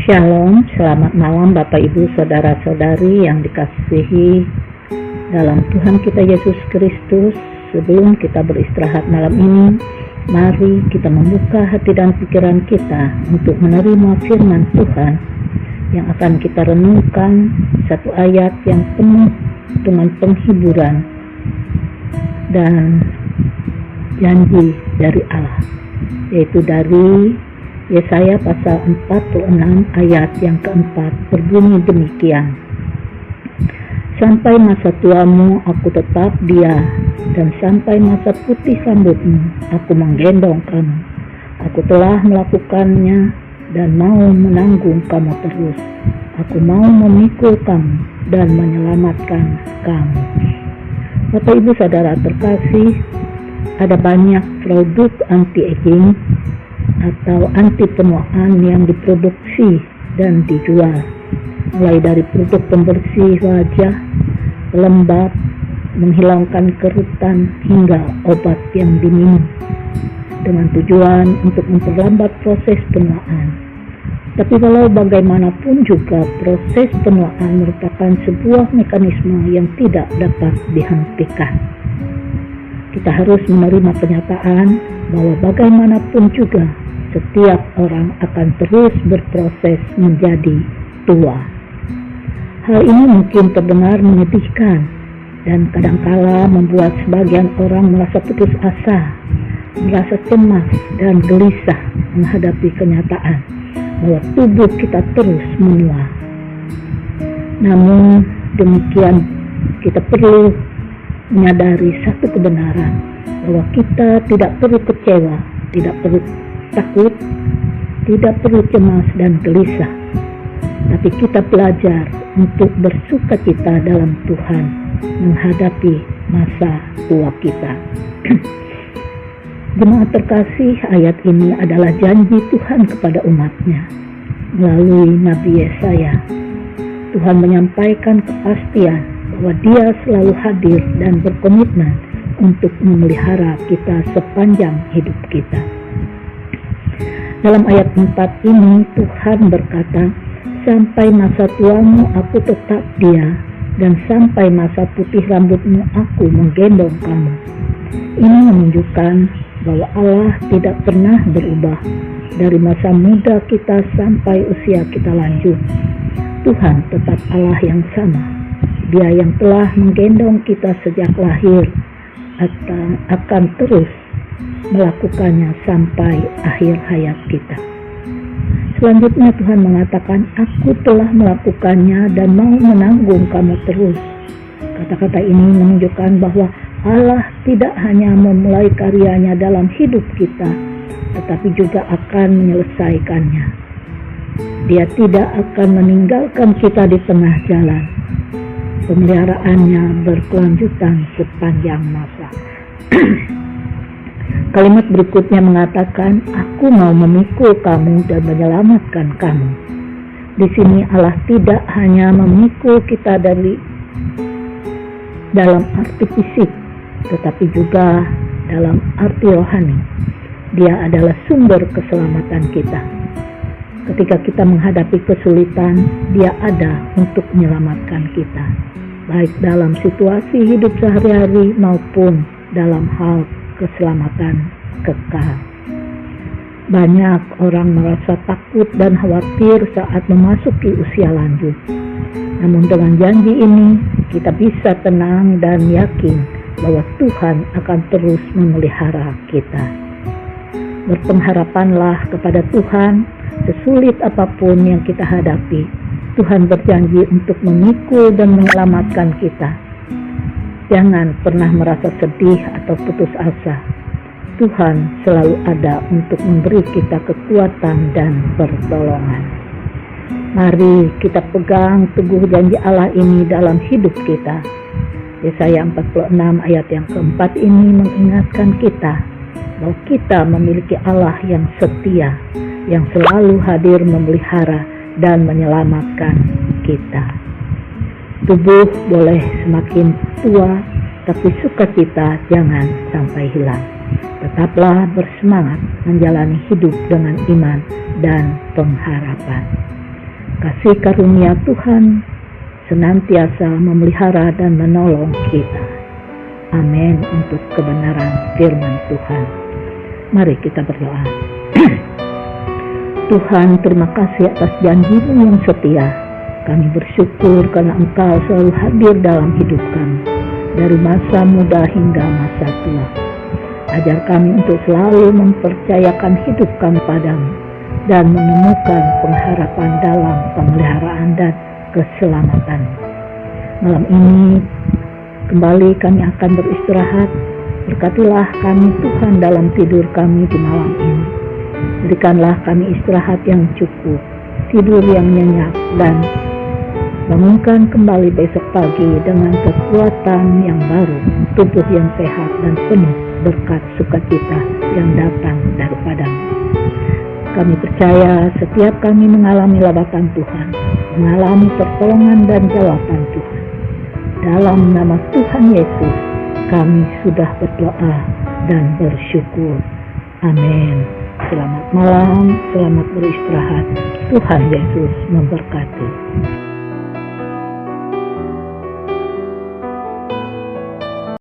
Shalom, selamat malam Bapak Ibu Saudara-saudari yang dikasihi dalam Tuhan kita Yesus Kristus. Sebelum kita beristirahat malam ini, mari kita membuka hati dan pikiran kita untuk menerima firman Tuhan yang akan kita renungkan, satu ayat yang penuh dengan penghiburan dan janji dari Allah, yaitu dari Yesaya pasal 46 ayat yang keempat, berbunyi demikian: sampai masa tuamu aku tetap dia, dan sampai masa putih rambutmu aku menggendong kamu. Aku telah melakukannya dan mau menanggung kamu terus. Aku mau memikul kamu dan menyelamatkan kamu. Bapak Ibu Saudara terkasih, ada banyak produk anti-aging atau anti penuaan yang diproduksi dan dijual, mulai dari produk pembersih wajah, pelembab, menghilangkan kerutan, hingga obat yang diminum dengan tujuan untuk memperlambat proses penuaan. Tapi walau bagaimanapun juga, proses penuaan merupakan sebuah mekanisme yang tidak dapat dihentikan. Kita harus menerima kenyataan bahwa bagaimanapun juga setiap orang akan terus berproses menjadi tua. Hal ini mungkin terdengar menyedihkan dan kadangkala membuat sebagian orang merasa putus asa, merasa cemas dan gelisah menghadapi kenyataan bahwa tubuh kita terus menua. Namun demikian, kita perlu menyadari satu kebenaran, bahwa kita tidak perlu kecewa, tidak perlu takut, tidak perlu cemas dan gelisah, tapi kita belajar untuk bersukacita dalam Tuhan menghadapi masa tua kita. Jemaat terkasih, ayat ini adalah janji Tuhan kepada umatnya melalui Nabi Yesaya. Tuhan menyampaikan kepastian bahwa Dia selalu hadir dan berkomitmen untuk memelihara kita sepanjang hidup kita. Dalam ayat 4 ini Tuhan berkata, sampai masa tuamu aku tetap dia, dan sampai masa putih rambutmu aku menggendong kamu. Ini menunjukkan bahwa Allah tidak pernah berubah dari masa muda kita sampai usia kita lanjut. Tuhan tetap Allah yang sama. Dia yang telah menggendong kita sejak lahir akan terus melakukannya sampai akhir hayat kita. Selanjutnya Tuhan mengatakan, aku telah melakukannya dan mau menanggung kamu terus. Kata-kata ini menunjukkan bahwa Allah tidak hanya memulai karyanya dalam hidup kita, tetapi juga akan menyelesaikannya. Dia tidak akan meninggalkan kita di tengah jalan. Pemeliharaannya berkelanjutan sepanjang masa. Kalimat berikutnya mengatakan, aku mau memikul kamu dan menyelamatkan kamu. Di sini Allah tidak hanya memikul kita dalam arti fisik, tetapi juga dalam arti rohani. Dia adalah sumber keselamatan kita. Ketika kita menghadapi kesulitan, Dia ada untuk menyelamatkan kita, baik dalam situasi hidup sehari-hari maupun dalam hal keselamatan kekal. Banyak orang merasa takut dan khawatir saat memasuki usia lanjut. Namun dengan janji ini, kita bisa tenang dan yakin bahwa Tuhan akan terus memelihara kita. Berpengharapanlah kepada Tuhan, sesulit apapun yang kita hadapi. Tuhan berjanji untuk memikul dan menyelamatkan kita. Jangan pernah merasa sedih atau putus asa. Tuhan selalu ada untuk memberi kita kekuatan dan pertolongan. Mari kita pegang teguh janji Allah ini dalam hidup kita. Yesaya 46 ayat yang keempat ini mengingatkan kita bahwa kita memiliki Allah yang setia, yang selalu hadir memelihara dan menyelamatkan kita. Tubuh boleh semakin tua, tapi sukacita jangan sampai hilang. Tetaplah bersemangat menjalani hidup dengan iman dan pengharapan. Kasih karunia Tuhan senantiasa memelihara dan menolong kita. Amin. Untuk kebenaran firman Tuhan, mari kita berdoa. Tuhan, terima kasih atas janji-Mu yang setia. Kami bersyukur karena Engkau selalu hadir dalam hidup kami, dari masa muda hingga masa tua. Ajar kami untuk selalu mempercayakan hidup kami padamu dan menemukan pengharapan dalam pemeliharaan dan keselamatan. Malam ini kembali kami akan beristirahat. Berkatilah kami Tuhan dalam tidur kami di malam ini. Berikanlah kami istirahat yang cukup, tidur yang nyenyak, dan bangunkan kembali besok pagi dengan kekuatan yang baru, tubuh yang sehat dan penuh berkat sukacita yang datang daripadamu. Kami percaya setiap kami mengalami lawatan Tuhan, mengalami pertolongan dan jawaban Tuhan. Dalam nama Tuhan Yesus, kami sudah berdoa dan bersyukur. Amin. Selamat malam, selamat beristirahat. Tuhan Yesus memberkati.